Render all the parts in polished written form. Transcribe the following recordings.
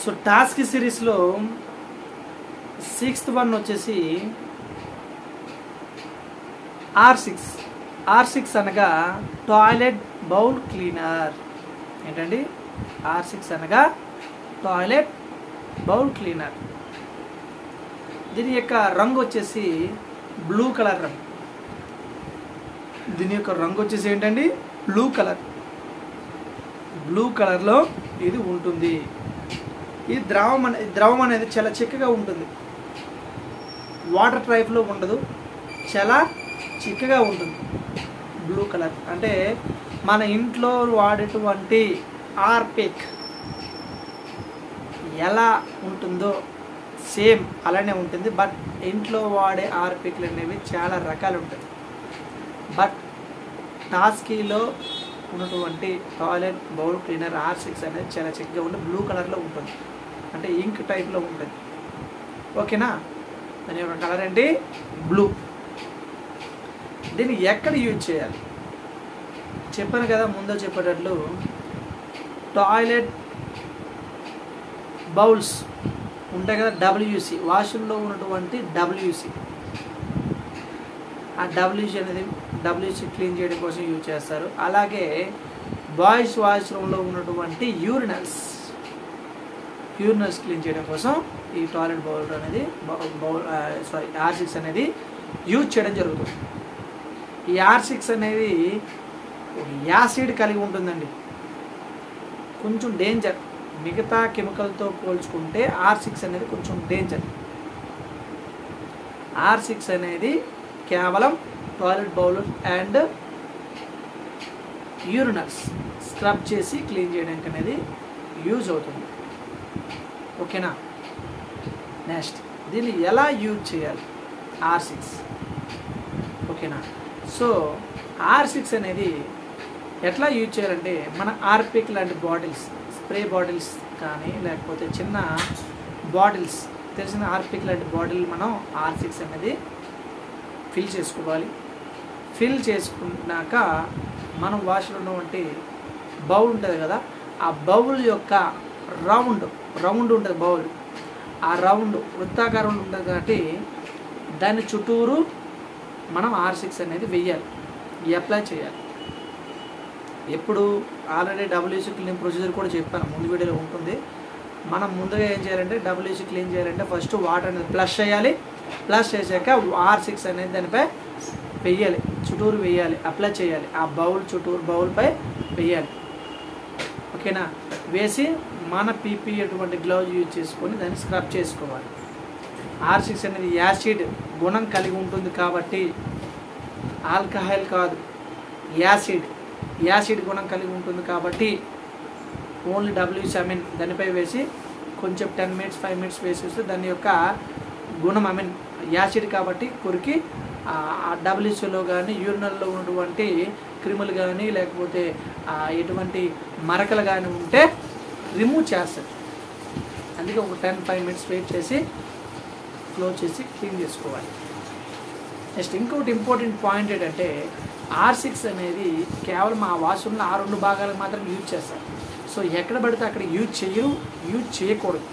So task సిరీస్లో 6th one వచ్చేసి R6 అనగా టాయిలెట్ బౌల్ క్లీనర్. ఏంటండి R6 అనగా టాయిలెట్ బౌల్ క్లీనర్. దీని యొక్క రంగు వచ్చేసి బ్లూ కలర్ రంగు. దీని యొక్క రంగు వచ్చేసి ఏంటండి బ్లూ కలర్లో ఇది ఉంటుంది. ఈ ద్రవం అనేది చాలా చిక్కగా ఉంటుంది, వాటర్ టైప్లో ఉండదు, చాలా చిక్కగా ఉంటుంది. బ్లూ కలర్ అంటే మన ఇంట్లో వాడేటువంటి హార్పిక్ ఎలా ఉంటుందో సేమ్ అలానే ఉంటుంది. బట్ ఇంట్లో వాడే హార్పిక్లు అనేవి చాలా రకాలు ఉంటాయి. బట్ టాస్కీలో ఉన్నటువంటి టాయిలెట్ బౌల్ క్లీనర్ R6 అనేది చాలా చిక్కగా ఉండి బ్లూ కలర్లో ఉంటుంది, అంటే ఇంక్ టైప్లో ఉంటుంది. ఓకేనా? దాని యొక్క కలర్ ఏంటి బ్లూ. దీన్ని ఎక్కడ యూజ్ చేయాలి చెప్పాను కదా, ముందు చెప్పేటట్లు టాయిలెట్ బౌల్స్ ఉంటాయి కదా, WC వాష్రూమ్లో ఉన్నటువంటి WC. ఆ WC అనేది WC క్లీన్ చేయడం కోసం యూజ్ చేస్తారు. అలాగే బాయ్స్ వాష్రూమ్లో ఉన్నటువంటి యూరినల్స్ క్లీన్ చేయడం కోసం ఈ టాయిలెట్ బౌల్ అనేది R6 అనేది యూజ్ చేయడం జరుగుతుంది. ఈ R6 అనేది యాసిడ్ కలిగి ఉంటుందండి, కొంచెం డేంజర్. మిగతా కెమికల్తో పోల్చుకుంటే R6 అనేది కొంచెం డేంజర్. R6 అనేది కేవలం toilet bowl and urinals scrub చేసి క్లీన్ చేయడానికి అనేది యూజ్ అవుతుంది. ఓకేనా? నెక్స్ట్ దీన్ని ఎలా యూజ్ చేయాలి R6. ఓకేనా? సో R6 అనేది ఎట్లా యూజ్ చేయాలంటే మన హార్పిక్ లాంటి బాటిల్స్, స్ప్రే బాటిల్స్ కానీ లేకపోతే చిన్న బాటిల్స్, తెలిసిన హార్పిక్ లాంటి బాటిల్ మనం R6 అనేది ఫిల్ చేసుకోవాలి. ఫిల్ చేసుకున్నాక మనం వాష్లో ఉన్నటువంటి బౌల్ ఉంటుంది కదా, ఆ బౌల్ యొక్క రౌండ్ ఉంటుంది బౌల్. ఆ రౌండ్ వృత్తాకారంలో ఉంటుంది కాబట్టి దాని చుట్టూరు మనం R6 అనేది వెయ్యాలి, అప్లై చేయాలి. ఎప్పుడు ఆల్రెడీ WC క్లీన్ ప్రొసీజర్ కూడా చెప్పాను, ముందు వీడియోలో ఉంటుంది. మనం ముందుగా ఏం చేయాలంటే WC క్లీన్ చేయాలంటే ఫస్ట్ వాటర్ అనేది ఫ్లష్ చేయాలి. ఫ్లష్ చేశాక R6 అనేది దానిపై వెయ్యాలి, చుట్టూరు వేయాలి, అప్లై చేయాలి. ఆ బౌల్పై వేయాలి. ఓకేనా? వేసి మన PP అటువంటి గ్లౌజ్ యూజ్ చేసుకొని దాన్ని స్క్రబ్ చేసుకోవాలి. R6 అనేది యాసిడ్ గుణం కలిగి ఉంటుంది కాబట్టి, ఆల్కహాల్ కాదు, యాసిడ్ గుణం కలిగి ఉంటుంది కాబట్టి ఓన్లీ WC దానిపై వేసి కొంచెం 10 minutes 5 minutes వేసేస్తే దాని యొక్క గుణం యాసిడ్ కాబట్టి కొరికి ఆ WCలో కానీ యూరినల్లో ఉన్నటువంటి క్రిములు కానీ లేకపోతే ఎటువంటి మరకలు కానీ ఉంటే రిమూవ్ చేస్తారు. అందుకే ఒక 10-5 minutes వెయిట్ చేసి క్లోజ్ చేసి క్లీన్ చేసుకోవాలి. నెక్స్ట్ ఇంకోటి ఇంపార్టెంట్ పాయింట్ ఏంటంటే R6 అనేది కేవలం ఆ వాష్రూమ్లో ఆ 2 భాగాలకు మాత్రం యూజ్ చేస్తారు. సో ఎక్కడ పడితే అక్కడ యూజ్ చేయకూడదు.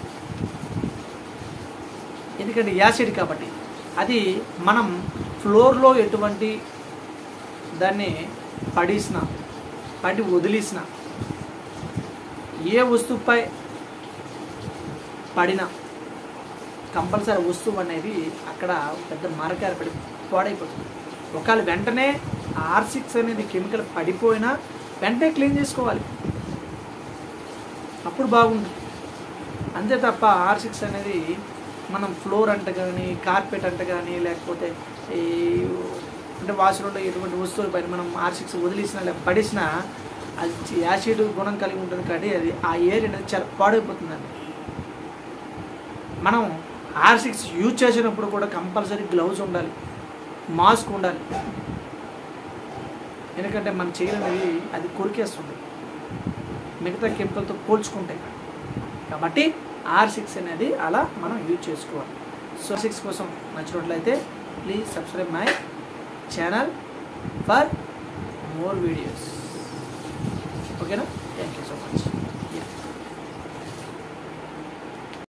ఎందుకంటే యాసిడ్ కాబట్టి. అది మనం ఫ్లోర్లో ఎటువంటి దాన్ని వదిలేసిన ఏ వస్తువుపై పడినా కంపల్సరీ వస్తువు అనేది అక్కడ పెద్ద మరక ఏర్పడి పాడైపోతుంది. ఒకవేళ వెంటనే R6 అనేది కెమికల్ పడిపోయినా వెంటనే క్లీన్ చేసుకోవాలి, అప్పుడు బాగుంటుంది. అంతే తప్ప R6 అనేది మనం ఫ్లోర్ అంట కానీ కార్పెట్ అంట కానీ లేకపోతే అంటే వాష్రూమ్లో ఎటువంటి వస్తువుల పైన మనం R6 వదిలేసినా లేకపోతే పడేసినా అది యాసిడ్ గుణం కలిగి ఉంటుంది కాబట్టి అది ఆ ఏరియా అనేది చాలా పాడైపోతుందండి. మనం R6 యూజ్ చేసినప్పుడు కూడా కంపల్సరీ గ్లౌజ్ ఉండాలి, మాస్క్ ఉండాలి. ఎందుకంటే మన చేయాలనేది అది కొరికేస్తుంది మిగతా కెమికల్తో పోల్చుకుంటాయి కాబట్టి R6 అనేది అలా మనం యూజ్ చేసుకోవాలి. సో R6 కోసం నచ్చినట్లయితే please subscribe my channel for more videos. ఓకేనా? Thank you so much.